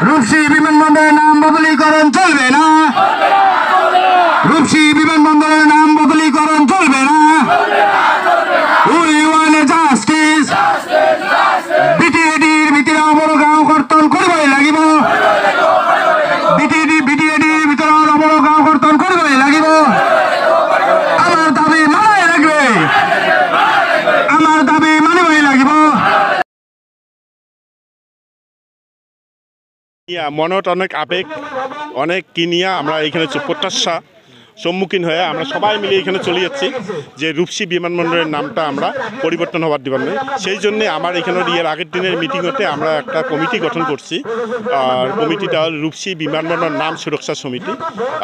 রূপসী বিমানবন্দরের নাম বদলীকরণ চলবে না। রূপসী বিমানবন্দরের নাম বদলীকরণ চলবে না। We want justice. বিটিএডির ভিতরে অবরগাঁও কর্তন করবই লাগিব। বিটিএডির ভিতরে অবরগাঁও কর্তন করবই লাগিব। আমার দাবি মানাই রাখবে। আমার দাবি মানিবই লাগিব। মনত অনেক আবেগ, অনেক কিনিয়া আমরা এখানে প্রত্যাশা সম্মুখীন হয়ে আমরা সবাই মিলে এখানে চলে যাচ্ছি যে রূপসী বিমানবন্দরের নামটা আমরা পরিবর্তন হওয়ার দিবার নেই। সেই জন্যে আমার এখানে এর আগের দিনের মিটিংতে আমরা একটা কমিটি গঠন করছি। আর কমিটিটা হল রূপসী বিমানবন্দর নাম সুরক্ষা সমিতি।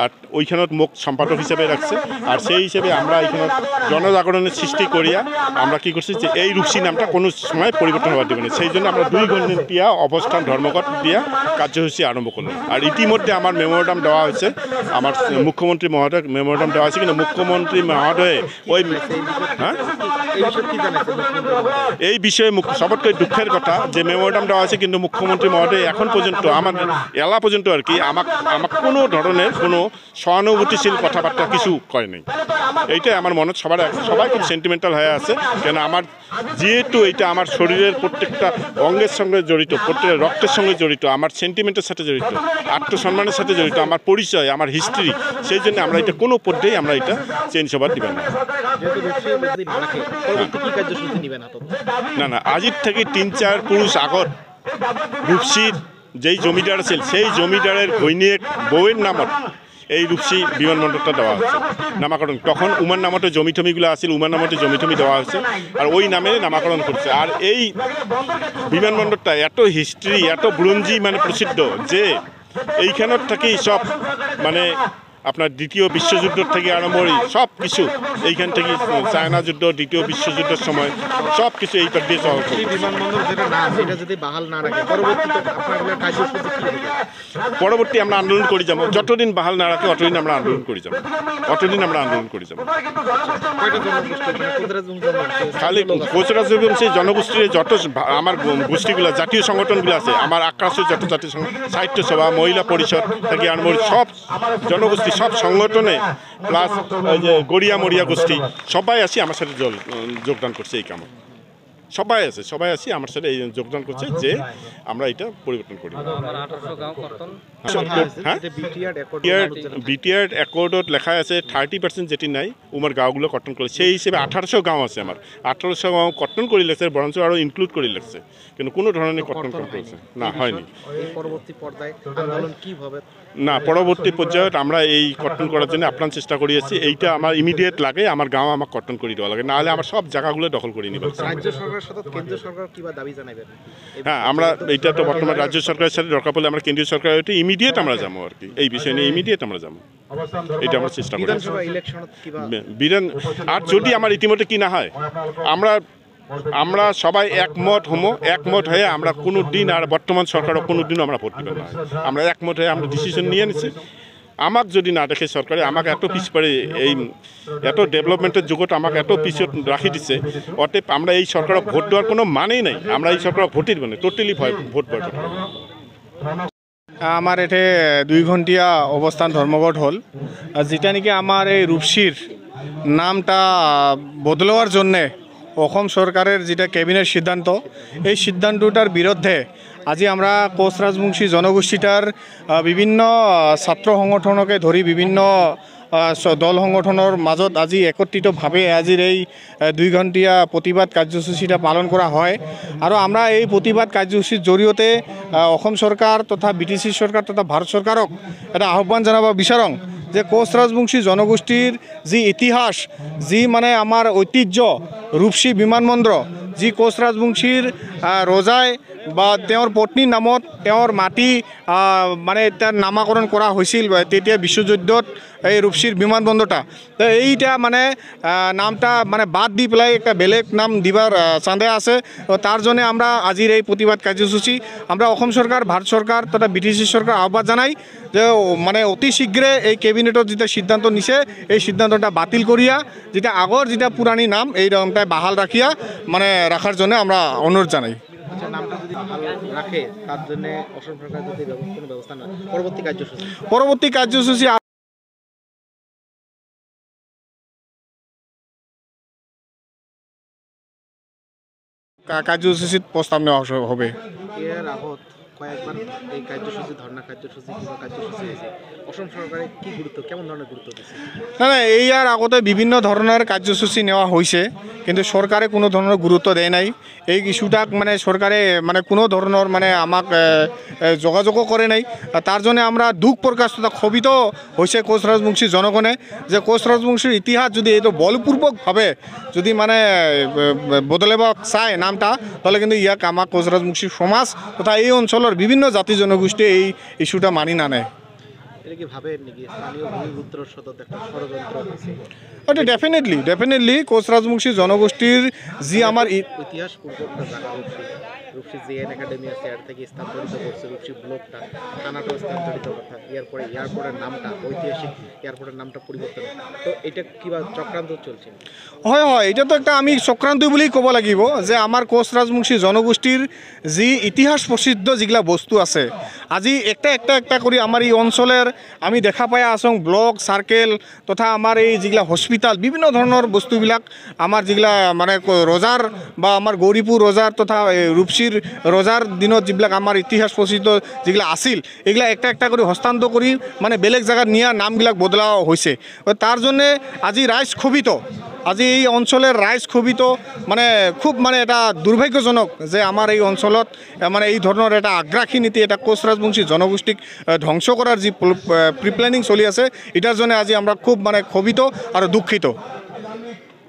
আর ওইখানত মোক সম্পাদক হিসেবে রাখছে। আর সেই হিসেবে আমরা এখানে জনজাগরণের সৃষ্টি করিয়া আমরা কি করছি যে এই রূপসী নামটা কোনো সময় পরিবর্তন হওয়ার দেবে না। সেই জন্য আমরা 2 ঘণ্টা অবস্থান ধর্মঘট দিয়া কার্যসূচি আরম্ভ করলাম। আর ইতিমধ্যে আমার মেমোরান্ডাম দেওয়া হয়েছে, আমার মুখ্যমন্ত্রী মহোদয় মেমোরান্ডাম দেওয়া আছে। কিন্তু মুখ্যমন্ত্রী মহোদয় ওই এই বিষয়ে সবথেকে দুঃখের কথা যে মেমোরান্ডাম দেওয়া আছে, কিন্তু মুখ্যমন্ত্রী মহোদয় এখন পর্যন্ত আমার এলা পর্যন্ত আর কি আমাক কোনো ধরনের কোনো সহানুভূতিশীল কথাবার্তা কিছু করে নেই। এইটাই আমার মনে সবাই খুব সেন্টিমেন্টাল হয়ে আছে। কেন আমার যেহেতু এইটা আমার শরীরের প্রত্যেকটা অঙ্গের সঙ্গে জড়িত, প্রত্যেকটা রক্তের সঙ্গে জড়িত, আমার সেন্টিমেন্টের সাথে জড়িত, আত্মসম্মানের সাথে জড়িত, আমার পরিচয়, আমার হিস্ট্রি। সেই জন্য আমরা এটা কোনো পর্যায়ে আমরা এটা চেঞ্জ হবার দিবেন না। না আজির থেকে 3-4 পুরুষ আগত রূপসীর যেই জমিদার আছে সেই জমিদারের ঘৈণীয়েক বউয়ের নামত এই রূপসী বিমানবন্দরটা দেওয়া হয়েছে নামাকরণ। তখন উমার নামতে জমিটমিগুলো আছিল, উমার নামতে জমিটমি দেওয়া হয়েছে আর ওই নামে নামাকরণ করছে। আর এই বিমানবন্দরটা এত হিস্ট্রি, এত ব্রঞ্জি মানে প্রসিদ্ধ যে এইখানের থেকেই সব মানে আপনার দ্বিতীয় বিশ্বযুদ্ধ থেকে আরম্ভ করে সব কিছু এইখান থেকে, চায়না যুদ্ধ, দ্বিতীয় বিশ্বযুদ্ধের সময় সব কিছু এইটা দিয়ে চলা হচ্ছে। পরবর্তী আমরা আন্দোলন করে যাবো, যতদিন বাহাল না রাখে অতদিন আমরা আন্দোলন করে যাবো, খালি কোচরাজ রাজবংশী জনগোষ্ঠীর যত আমার গোষ্ঠীগুলো, জাতীয় সংগঠনগুলো আছে, আমার আকাশের যত জাতীয় সাহিত্য সভা, মহিলা পরিষদ থেকে আরম্ভ সব জনগোষ্ঠী, সব সংগঠনে প্লাস ওই যে গড়িয়া মরিয়া গোষ্ঠী সবাই আসি আমার সাথে যোগদান করছে এই কামে। সবাই আসি আমার সাথে এই যোগদান করছে যে আমরা এটা পরিবর্তন করি। বিটিআর অ্যাকর্ডত লেখা আছে 30% যেটি নাই উমার গাঁওগুলো কর্তন করে, সেই হিসেবে 1800 গাঁও আছে আমার। 1800 গাঁও কর্তন করে লেগছে, বরঞ্চ আরও ইনক্লুড করে লেগছে, কিন্তু কোনো ধরনের কর্তন করেছে না, হয়নি। না, পরবর্তী পর্যায়ে আমরা এই কর্তন করার জন্য আপ্রাণ চেষ্টা করি আছি। এইটা আমার ইমিডিয়েট লাগে, আমার গাঁও আমার কর্তন করে দেওয়া লাগে, নাহলে আমার সব জায়গাগুলো দখল করে নিবে। হ্যাঁ, আমরা এইটা তো বর্তমানে রাজ্য সরকারের সাথে দরকার পড়লে আমরা কেন্দ্রীয় সরকারের ইমিডিয়েট আমরা যাবো আর কি, এই বিষয় নিয়ে ইমিডিয়েট আমরা যাবো, এটা আমরা চেষ্টা করি। আর যদি আমার ইতিমধ্যে কি না হয়, আমরা সবাই একমত হয়ে আমরা কোনো দিন, আর বর্তমান সরকারও কোনো দিনও আমরা ভোট দিবেন না। আমরা একমত হয়ে আমরা ডিসিশন নিয়ে নিচ্ছি। আমাকে যদি না দেখে সরকারে আমাকে এত পিছপড়ে, এই এত ডেভেলপমেন্টের যুগত আমাকে এত পিছত রাখি দিছে, অতএব আমরা এই সরকারক ভোট দেওয়ার কোনো মানেই নাই। আমরা এই সরকারক ভোটই দেব না, টোটালি ভোট বয়কট। আমার এতে 2 ঘণ্টিয়া অবস্থান ধর্মঘট হল, যেটা নাকি আমার এই রূপসীর নামটা বদলাবার জন্যে অসম সরকারের যেটা ক্যাবিনেট সিদ্ধান্ত, এই সিদ্ধান্তটার বিরুদ্ধে আজি আমরা কোচ রাজবংশী জনগোষ্ঠীটার বিভিন্ন ছাত্র সংগঠনকে ধরি বিভিন্ন দল সংগঠনের মাজত আজি একত্রিতভাৱে আজিৰ এই 2 ঘণ্টিয়া প্ৰতিবাদ কাৰ্যসূচীটা পালন কৰা হয়। আৰু আমরা এই প্ৰতিবাদ কাৰ্যসূচীৰ জৰিয়তে অসম সরকার তথা BTC সরকার তথা ভারত সরকারক এটা আহ্বান জানাব বিচাৰং যে কোচ ৰাজবংশী জনগোষ্ঠীৰ যি ইতিহাস, যি মানে আমাৰ ঐতিহ্য, ৰূপসী বিমানবন্দৰ, যি কোচ ৰাজবংশীৰ ৰজাই বা তেওঁৰ পত্নীৰ নামত তেওঁৰ মাটি মানে তাৰ নামাকৰণ কৰা হৈছিল তেতিয়া বিশ্বযুদ্ধত এই রূপসীর বিমানবন্দরটা। তো এইটা মানে নামটা মানে বাদ দি পেলাই একটা বেলেগ নাম দিবার চাঁদে আছে। তার জন্য আমরা আজির এই প্রতিবাদ কার্যসূচী আমরা অসম সরকার, ভারত সরকার তথা BTC সরকার আহ্বান জানাই যে মানে অতি শীঘ্রে এই ক্যাবিনেটত যেটা সিদ্ধান্ত নিছে এই সিদ্ধান্তটা বাতিল করিয়া যেটা আগর যেটা পুরানি নাম এই নামটা বাহাল রাখিয়া মানে রাখার জন্য আমরা অনুরোধ জানাই। আচ্ছা, নামটা যদি ভালো রাখে তার জন্য অসম সরকার যদি কোনো ব্যবস্থা না পরবর্তী কার্যসূচি পরবর্তী কার্যসূচি কার্যসূচিত প্রস্তাব নেওয়া হবে। এর আগত কয়েকবার এই কার্যসূচি ধর্ণা কার্যসূচি কিংবা কার্যসূচি হয়েছে, অসম সরকারের কি গুরুত্ব, কেমন ধরনের গুরুত্ব দিচ্ছে? না না, এই আর আগতে বিভিন্ন ধরনের কার্যসূচি নেওয়া হয়েছে, কিন্তু সরকারে কোনো ধরনের গুরুত্ব দেয় নাই। এই ইস্যুটাক মানে সরকারে মানে কোনো ধরনের মানে আমাক যোগাযোগও করে নাই। তার জন্য আমরা দুঃখ প্রকাশ তথা ক্ষোভিত হয়েছে কোচ রাজবংশী জনগণে, যে কোচ রাজবংশীর ইতিহাস যদি এই বলপূর্বকভাবে যদি মানে বদলাব চায় নামটা, তাহলে কিন্তু ইয়াক আমার কোচ রাজবংশী সমাজ তথা এই অঞ্চলের বিভিন্ন জাতি জনগোষ্ঠী এই ইস্যুটা মানি না নেয়। এটা কি ভাবেন নাকি স্থানীয় ভূমিপুত্র সদর একটা ষড়যন্ত্র আছে? ওটা ডেফিনেটলি কোচ রাজবংশী জনগোষ্ঠীর যে আমার ইতিহাস পূর্ব একটা জায়গা রূপসী জেএন একাডেমি আছে, এর থেকে স্থানান্তরিত করছে রূপসী ব্লকটা, থানাটাও স্থানান্তরিত কথা, এয়ারপোর্টের নামটা ঐতিহাসিক এয়ারপোর্টের নামটা পরিবর্তন, তো এটা কিবা চক্রান্ত চলছে? হয় এটা তো একটা আমি চক্রান্ত বলেই ক'ব লাগিব, যে আমার কোচ রাজবংশী জনগোষ্ঠীর যি ইতিহাস প্রসিদ্ধ যেগুলা বস্তু আছে, আজি একটা করে আমার এই অঞ্চলের আমি দেখা পাই আছোঁ ব্লক সার্কেল তথা আমার এই যেগুলা হস্পিটাল বিভিন্ন ধরনের বস্তুবিলাক আমার যেগুলা মানে রজার বা আমার গৌরীপুর রজার তথা রূপসীর রজার দিনত যিবিলাক আমার ইতিহাস প্রসিদ্ধ যেগুলা আছিল, এগুলা একটা করে হস্তান্তর করি মানে বেলেগ জায়গায় নিয়ে নামবিলাক বদলা হয়েছে। তার জন্যে আজি রাইজ ক্ষোভিত, আজি এই অঞ্চলের রাইজ ক্ষোভিত, মানে খুব মানে এটা দুর্ভাগ্যজনক যে আমার এই অঞ্চলত মানে এই ধরনের একটা আগ্রাসী নীতি, এটা কোচ রাজবংশী জনগোষ্ঠীক ধ্বংস করার যে প্রিপ্ল্যানিং চলি আছে, এটার জন্য আজি আমরা খুব মানে ক্ষোভিত আর দুঃখিত।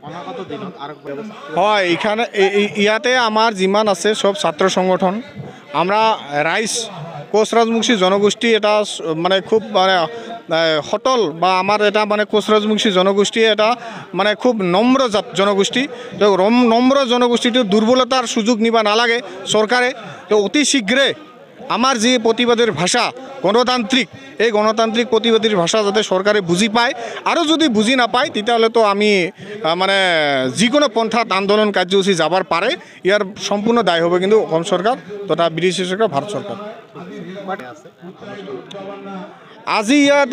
অনাগত দিনত আর ব্যবস্থা হয় এখানে ইয়াতে আমার যিমান আছে সব ছাত্র সংগঠন, আমরা রাইজ কোচ রাজবংশী জনগোষ্ঠী এটা মানে খুব মানে সটল বা আমার এটা মানে কোচ রাজবংশী জনগোষ্ঠী এটা মানে খুব নম্র জনগোষ্ঠী। তো নম্র জনগোষ্ঠীটো দুর্বলতার সুযোগ নিবা নালাগে সরকারে। তো অতি শীঘ্রে আমার যে প্রতিবাদের ভাষা গণতান্ত্রিক, এই গণতান্ত্রিক প্রতিবাদের ভাষা যাতে সরকারে বুঝি পায়, আরও যদি বুঝি নাপায় তেতিয়াহ'লে তো আমি মানে যিকোনো পন্থাত আন্দোলন কাৰ্যসূচী যাবার পারে, ইয়ার সম্পূর্ণ দায় হবে কিন্তু অসম সরকার তথা বিদেশী সরকার ভারত সরকার। আছে আজি ইয়াত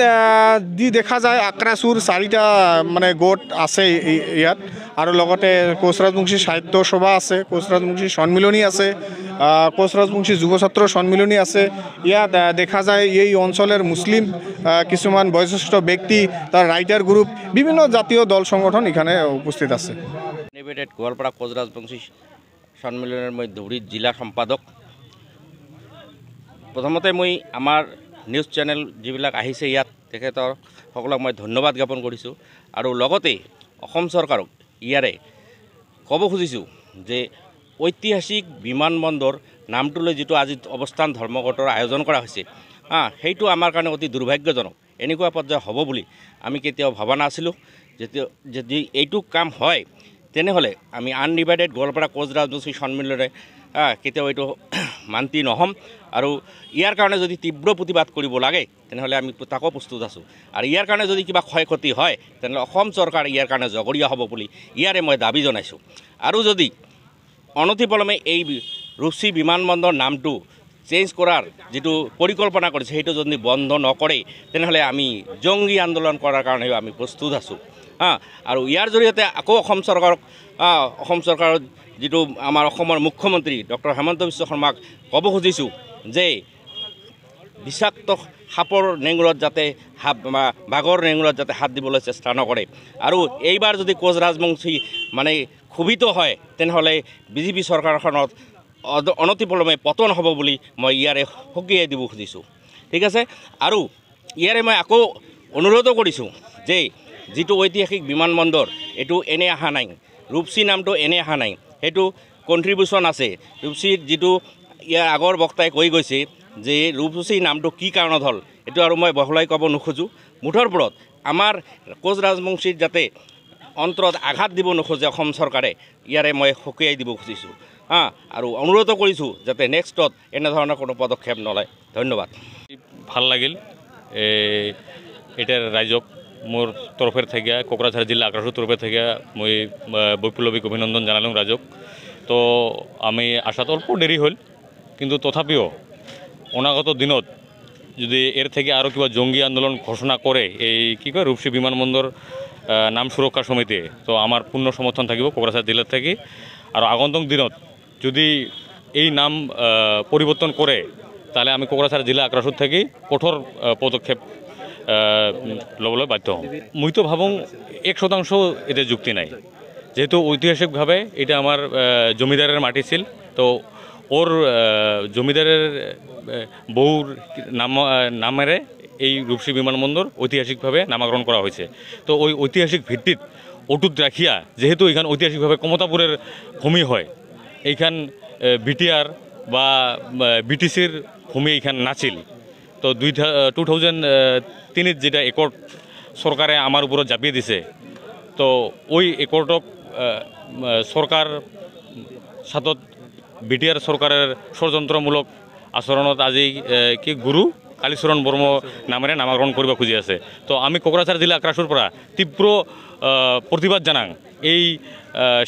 যি দেখা যায় আক্ৰাচুৰ 4টা মানে গোট আছে ইয়াত, আৰু লগতে কোচ ৰাজবংশী সাহিত্য সভা আছে, কোচ ৰাজবংশী সন্মিলনী আছে, কোচ ৰাজবংশী যুৱ ছাত্ৰ সন্মিলনী আছে। ইয়াত দেখা যায় এই অঞ্চলের মুসলিম কিছুমান বয়োজ্যেষ্ঠ ব্যক্তি, তার রাইটার গ্রুপ, বিভিন্ন জাতীয় দল সংগঠন এখানে উপস্থিত আছে। ইউনাইটেড গোৱালপাৰা কোচ ৰাজবংশী সন্মিলনের মই ধুবুৰীত জিলা সম্পাদক। প্ৰথমতে মই আমাৰ নিউজ চেনেল যিবিলাক আহিছে ইয়াত তেখেতৰ সকলক মই ধন্যবাদ জ্ঞাপন কৰিছোঁ, আৰু লগতে অসম চৰকাৰক ইয়াৰে ক'ব খুজিছোঁ যে ঐতিহাসিক বিমানবন্দৰ নামটোলৈ যিটো আজি অৱস্থান ধৰ্মঘটৰ আয়োজন কৰা হৈছে, সেইটো আমাৰ কাৰণে অতি দুৰ্ভাগ্যজনক। এনেকুৱা পৰ্যায় হ'ব বুলি আমি কেতিয়াও ভবা নাছিলোঁ। যদি এইটো কাম হয় তেনেহ'লে আমি আনডিভাইডেড গোৱালপাৰা কোচ ৰাজবংশী সন্মিলনে কেতিয়াও এইটো মান্তি নহ'ম, আৰু ইয়াৰ কাৰণে যদি তীব্ৰ প্ৰতিবাদ কৰিব লাগে তেনেহ'লে আমি তাকো প্ৰস্তুত আছোঁ। আৰু ইয়াৰ কাৰণে যদি কিবা ক্ষয় ক্ষতি হয় তেনেহ'লে অসম চৰকাৰ ইয়াৰ কাৰণে জগৰীয়া হ'ব বুলি ইয়াৰে মই দাবী জনাইছোঁ। আৰু যদি অনতিপলমে এই ৰূপসী বিমানবন্দৰ নামটো চেঞ্জ কৰাৰ যিটো পৰিকল্পনা কৰিছে সেইটো যদি বন্ধ নকৰে তেনেহ'লে আমি জংগী আন্দোলন কৰাৰ কাৰণেও আমি প্ৰস্তুত আছোঁ। আৰু ইয়াৰ জৰিয়তে আকৌ অসম চৰকাৰৰ যিটো আমাৰ অসমৰ মুখ্যমন্ত্ৰী ডক্টৰ হেমন্ত বিশ্ব শৰ্মাক ক'ব খুজিছোঁ যে বিষাক্ত সাপৰ নেংগুৰত যাতে বাঘৰ নেংগুৰত যাতে হাত দিবলৈ চেষ্টা নকৰে, আৰু এইবাৰ যদি কোচ ৰাজবংশী মানে ক্ষোভিত হয় তেনেহ'লে বিজেপি চৰকাৰখনত অনতিপলমে পতন হ'ব বুলি মই ইয়াৰে সকীয়াই দিব খুজিছোঁ। ঠিক আছে, আৰু ইয়াৰে মই আকৌ অনুৰোধো কৰিছোঁ যে যিটো ঐতিহাসিক বিমানবন্দৰ এইটো এনে অহা নাই, ৰূপসী নামটো এনে অহা নাই, সেইটো কণ্ট্ৰিবিউশ্যন আছে। ৰূপসীৰ যিটো ইয়াৰ আগৰ বক্তাই কৈ গৈছে যে ৰূপসী নামটো কি কাৰণত হ'ল, এইটো আৰু মই বহলাই ক'ব নোখোজোঁ। মুঠৰ ওপৰত আমাৰ কোচ ৰাজবংশীৰ যাতে অন্তৰত আঘাত দিব নোখোজে অসম চৰকাৰে, ইয়াৰে মই সকীয়াই দিব খুজিছোঁ। আৰু অনুৰোধো কৰিছোঁ যাতে নেক্সটত এনেধৰণৰ কোনো পদক্ষেপ নলয়। ধন্যবাদ। ভাল লাগিল এটার রাইজক মোর তরফের থেকে কোকরাঝাড় জেলা আগ্রাসুর তরফের থেকে মই বৈপ্লবিক অভিনন্দন জানালাম রাইজক। তো আমি আসাত অল্প দেরি হল, কিন্তু তথাপিও অনাগত দিনত যদি এর থেকে আরও কিবা জঙ্গি আন্দোলন ঘোষণা করে এই কি কয় রূপসী বিমানবন্দর নাম সুরক্ষা সমিতি, তো আমার পূর্ণ সমর্থন থাকিব কোকরাঝার জেলার থেকে। আর আগন্তুক দিনত যদি এই নাম পরিবর্তন করে তাহলে আমি কোকরাঝার জেলা আগ্রাসুর থেকে কঠোর পদক্ষেপ লবলৈ বাধ্য হম। মুই তো ভাবুং 1% এতে যুক্তি নাই, যেহেতু ঐতিহাসিকভাবে এটা আমার জমিদারের মাটি ছিল। তো ওর জমিদারের বউর নামেরে এই রূপসী বিমানবন্দর ঐতিহাসিকভাবে নামকরণ করা হয়েছে। তো ওই ঐতিহাসিক ভিত্তিত অটুট রাখিয়া, যেহেতু এইখান ঐতিহাসিকভাবে কমতাপুরের ভূমি হয়, এইখান বিটিআর বা বিটিসির ভূমি এইখান নাছিল। তো 2003 যেটা একর্ড সরকারে আমার উপর জাপিয়ে দিছে, তো ওই একর্ডক সরকার সাথত বিটিআর সরকারের ষড়যন্ত্রমূলক আচরণত আজি কি গুরু কালীচরণ বর্ম নামেৰে নামকরণ কৰিব খুঁজি আছে। তো আমি কোকরাঝার জেলা আগ্রাসুর পৰা তীব্র প্রতিবাদ জানাং এই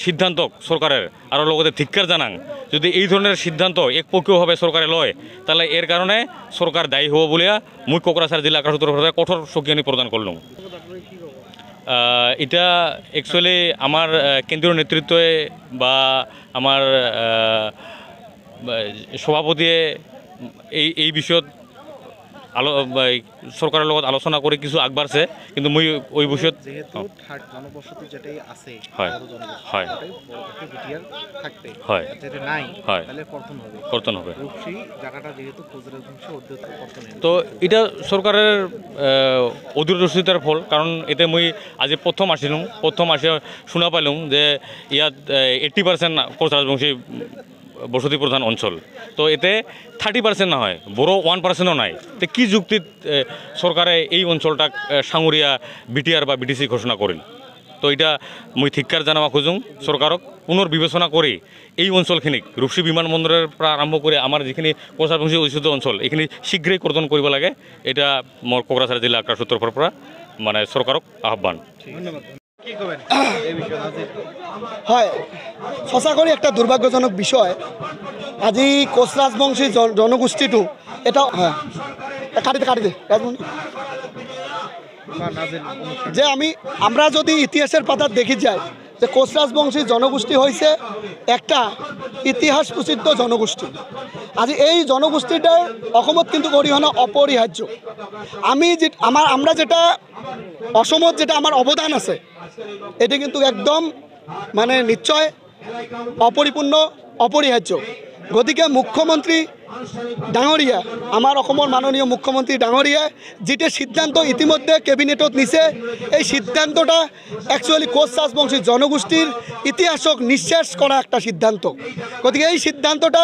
সিদ্ধান্তক সরকারের, আর লগতে ধিক্কার জানাং যদি এই ধরনের সিদ্ধান্ত একপক্ষীয়ভাবে সরকারে লয় তাহলে এর কারণে সরকার দায়ী হব বলিয়া মুই কোকরাঝার জেলা আগ্রাসুর কঠোর সকিয়ানি প্রদান করলাম। এটা একচুয়ালি আমার কেন্দ্রীয় নেতৃত্বে বা আমার সভাপতিয়ে এই বিষয়ত সরকারের লগত আলোচনা করে কিছু আগবাড়ছে, কিন্তু মুই ওই বিষয়ত যেহেতু থার্ড জনবসতি যেটাই আছে হয় হয় থাকতে হয় যেটা নাই হয় তাহলে কর্তন হবে। রূপসী জায়গাটা যেহেতু কোকরাঝার বংশে অধ্যক্ষ কর্তন, তো এটা সরকারের অদূরদর্শিতার ফল। কারণ এতে মুই আজি প্রথম আসি শুনা পাইলাম যে ইয়াত 80% কোচ রাজবংশী বসতি প্রধান অঞ্চল। তো এতে 30% না হয়, বড় 1%ও নাই। তো কি যুক্তিত সরকারে এই অঞ্চলটাক সাঙুরিয়া বিটিআর বা বিটিসি ঘোষণা করিল? তো এটা মুই ধিক্কার জানাবা খুঁজুং সরকারক পুনর্বিবেচনা করে এই অঞ্চলখিনিক রূপসী বিমানবন্দরের পৰা আরম্ভ করে আমার যিখিনি কোচ রাজবংশী অধিষ্ঠিত অঞ্চল এইখিনি শীঘ্রেই কর্তন কৰিব লাগে। এটা মোর কোকরাঝার জেলা আগ্রাসুর তরফের পৰা মানে সরকারক আহ্বান। কি কবেন এই বিষয়ে? হয়, সঁচাকৈ একটা দুর্ভাগ্যজনক বিষয়। আজি কোচ রাজবংশী জনগোষ্ঠীটো এটা কাটি দে রাজবংশী যে আমরা যদি ইতিহাসের পাতাত দেখি যাই যে কোচ রাজবংশী জনগোষ্ঠী হয়েছে একটা ইতিহাস প্রসিদ্ধ জনগোষ্ঠী। আজি এই জনগোষ্ঠীটার অসমত কিন্তু অরিহণা অপরিহার্য। আমরা যেটা অসমত যেটা আমার অবদান আছে এটা কিন্তু একদম মানে নিশ্চয় অপরিপূর্ণ অপরিহার্য। গতিকে মুখ্যমন্ত্রী ডাঙৰীয়া, আমাৰ অসমৰ মাননীয় মুখ্যমন্ত্ৰী ডাঙৰীয়া যেটা সিদ্ধান্ত ইতিমধ্যে ক্যাবিনেটত নিছে, এই সিদ্ধান্তটা অ্যাকচুয়ালি কোচ রাজবংশী জনগোষ্ঠীর ইতিহাসক নিঃশেষ করা একটা সিদ্ধান্ত। গতিকে এই সিদ্ধান্তটা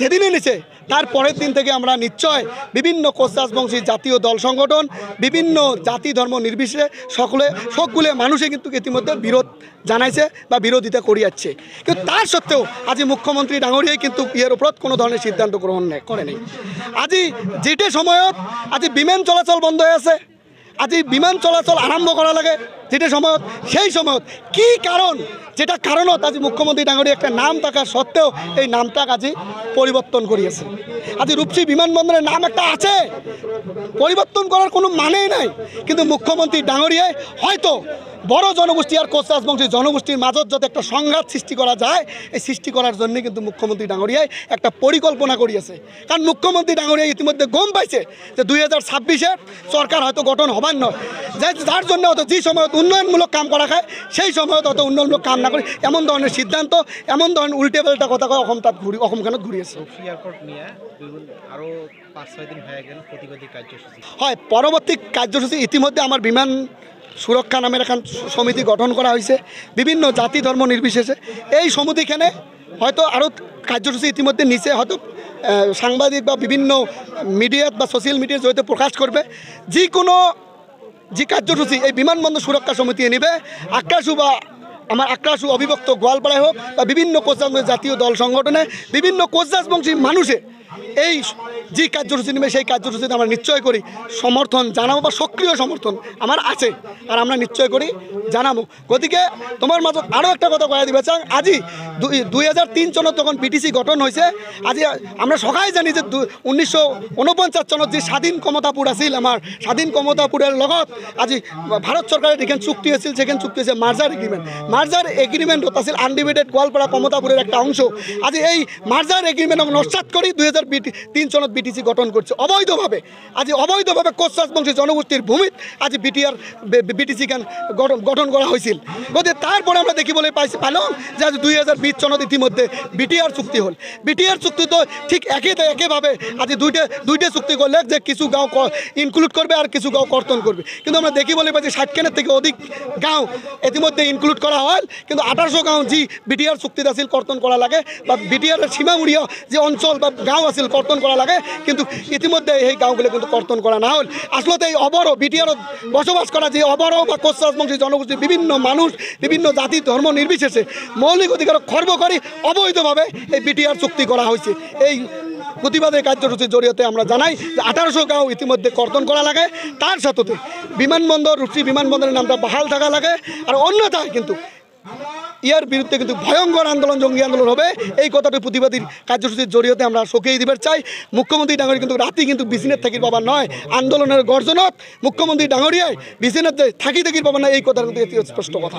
যেদিনে নিছে তার পরের দিন থেকে আমরা নিশ্চয় বিভিন্ন কোচ রাজবংশী জাতীয় দল সংগঠন, বিভিন্ন জাতি ধর্ম নির্বিশেষে সকলে মানুষে কিন্তু ইতিমধ্যে বিরোধ জানাইছে বা বিরোধিতা করে যাচ্ছে। কিন্তু তার সত্ত্বেও আজি মুখ্যমন্ত্রী ডাঙৰীয়াই কিন্তু ইয়ার ওপৰত কোনো ধরনের সিদ্ধান্ত গ্রহণ করে নাই। আজি যেটা সময়ত আজি বিমান চলাচল বন্ধ হয়ে আছে, আজি বিমান চলাচল আরম্ভ করা লাগে যেটা সময়ত, সেই সময়ত কি কারণ যেটা কারণত আজি মুখ্যমন্ত্রী ডাঙৰীয়া একটা নাম থাকা সত্ত্বেও এই নামটাক আজি পরিবর্তন করিয়েছে। আজি রূপসী বিমানবন্দরের নাম একটা আছে, পরিবর্তন করার কোনো মানেই নাই। কিন্তু মুখ্যমন্ত্রী ডাঙৰীয়াই হয়তো বড় জনগোষ্ঠী আর কোচ রাজবংশী জনগোষ্ঠীর মাজত যাতে একটা সংঘাত সৃষ্টি করা যায়, এই সৃষ্টি করার জন্য কিন্তু মুখ্যমন্ত্রী ডাঙৰীয়াই একটা পরিকল্পনা করিয়েছে। কারণ মুখ্যমন্ত্রী ডাঙৰীয়া ইতিমধ্যে গম পাইছে যে 2026-এ সরকার হয়তো গঠন হবার নয়, যার জন্য হয়তো যে সময়ত উন্নয়নমূলক কাম করা খায় সেই সময়ত হয়তো উন্নয়নমূলক কাম না করে এমন ধরনের সিদ্ধান্ত, এমন ধরনের উল্টে পাল্টা কথা কয় অসমখানত ঘুরিয়েছে। আরও 5-6 দিন হয়ে গেল প্রতিবাদী কার্যসূচি হয়, পরবর্তী কার্যসূচি ইতিমধ্যে আমার বিমান সুরক্ষা নামের এখন সমিতি গঠন করা হয়েছে বিভিন্ন জাতি ধর্ম নির্বিশেষে। এই সমিতিখানে হয়তো আরও কার্যসূচি ইতিমধ্যে নিচে হয়তো সাংবাদিক বা বিভিন্ন মিডিয়াত বা সোশ্যাল মিডিয়ার জড়িয়ে প্রকাশ করবে। যে কার্যসূচি এই বিমানবন্দর সুরক্ষা সমিতি নিবে, আক্রাসু বা আমার আক্রাসু অবিভক্ত গোয়ালপাড়ায় হোক বা বিভিন্ন কোচ রাজবংশী জাতীয় দল সংগঠনে বিভিন্ন কোচ রাজবংশী মানুষে এই যে কার্যসূচি নেবে সেই কার্যসূচিতে আমরা নিশ্চয় করি সমর্থন জানাবো বা সক্রিয় সমর্থন আমার আছে আর আমরা নিশ্চয় করি জানাবো। গতিকে তোমার মাজত আরও একটা কথা কয়ে দিবে চাং, আজি 2003 চনত যখন বিটিসি গঠন হয়েছে, আজি আমরা সবাই জানি যে 1949 চনত যে স্বাধীন ক্ষমতাপুর আছিল, আমার স্বাধীন ক্ষমতাপুরের লগত আজি ভারত সরকারের যেখানে চুক্তি হয়েছিল সেখানে চুক্তি হয়েছে মার্জার এগ্রিমেন্টত আছিল আনডিভাইডেড গোৱালপাৰা ক্ষমতাপুরের একটা অংশ। আজি এই মার্জার এগ্রিমেন্টক নস্যাৎ করে 2003 চনত বিটিসি গঠন করছে অবৈধভাবে। আজি অবৈধভাবে কোচ রাজবংশী জনগোষ্ঠীর ভূমিত আজি বিটিসি খান গঠন করা হয়েছিল। গতিকে তারপরে আমরা দেখিবলৈ পাইলাম যে আজি 2020 চনত ইতিমধ্যে বিটিআর চুক্তি হল। বিটিআর চুক্তি তো ঠিক একেভাবে আজি দুইটা চুক্তি করলে যে কিছু গাঁও ইনক্লুড করবে আর কিছু গাঁও কর্তন করবে, কিন্তু আমরা দেখিবলৈ পাই যে 60খানের থেকে অধিক গাঁও ইতিমধ্যে ইনক্লুড করা হয়, কিন্তু 1800 গাঁও যি বিটিআর চুক্তিত আছিল কর্তন করা লাগে বা বিটিআরের সীমামূলীয় যে অঞ্চল বা গাঁও আছিল কর্তন করা লাগে, কিন্তু ইতিমধ্যে এই গাঁওগুলো কিন্তু কর্তন করা না হল। আসলে এই অবরো বিটিআরত বসবাস করা যে অবরো বা কোচ রাজবংশী জনগোষ্ঠীর বিভিন্ন মানুষ বিভিন্ন জাতি ধর্ম নির্বিশেষে মৌলিক অধিকার খর্ব করে অবৈধভাবে এই বিটিআর চুক্তি করা হয়েছে। এই প্রতিবাদের কার্যসূচির জড়িয়ে আমরা জানাই যে 1800 গাঁও ইতিমধ্যে কর্তন করা লাগে, তার সাথে বিমানবন্দর রূপসী বিমানবন্দরের নামটা বহাল থাকা লাগে। আর অন্যথায় কিন্তু ইয়ার বিরুদ্ধে কিন্তু ভয়ঙ্কর আন্দোলন জঙ্গি আন্দোলন হবে। এই কথাটি প্রতিবাদী কার্যসূচির জড়িয়ে আমরা সকিয়ে দিবার চাই। মুখ্যমন্ত্রী ডাঙরিয়া কিন্তু রাতি কিন্তু বিসিনেট থাকির বাবা নয়, আন্দোলনের গর্জনত মুখ্যমন্ত্রী ডাঙরিয়ায় বিসিনেট থাকি থাকির বাবা না, এই কথা কিন্তু স্পষ্ট কথা।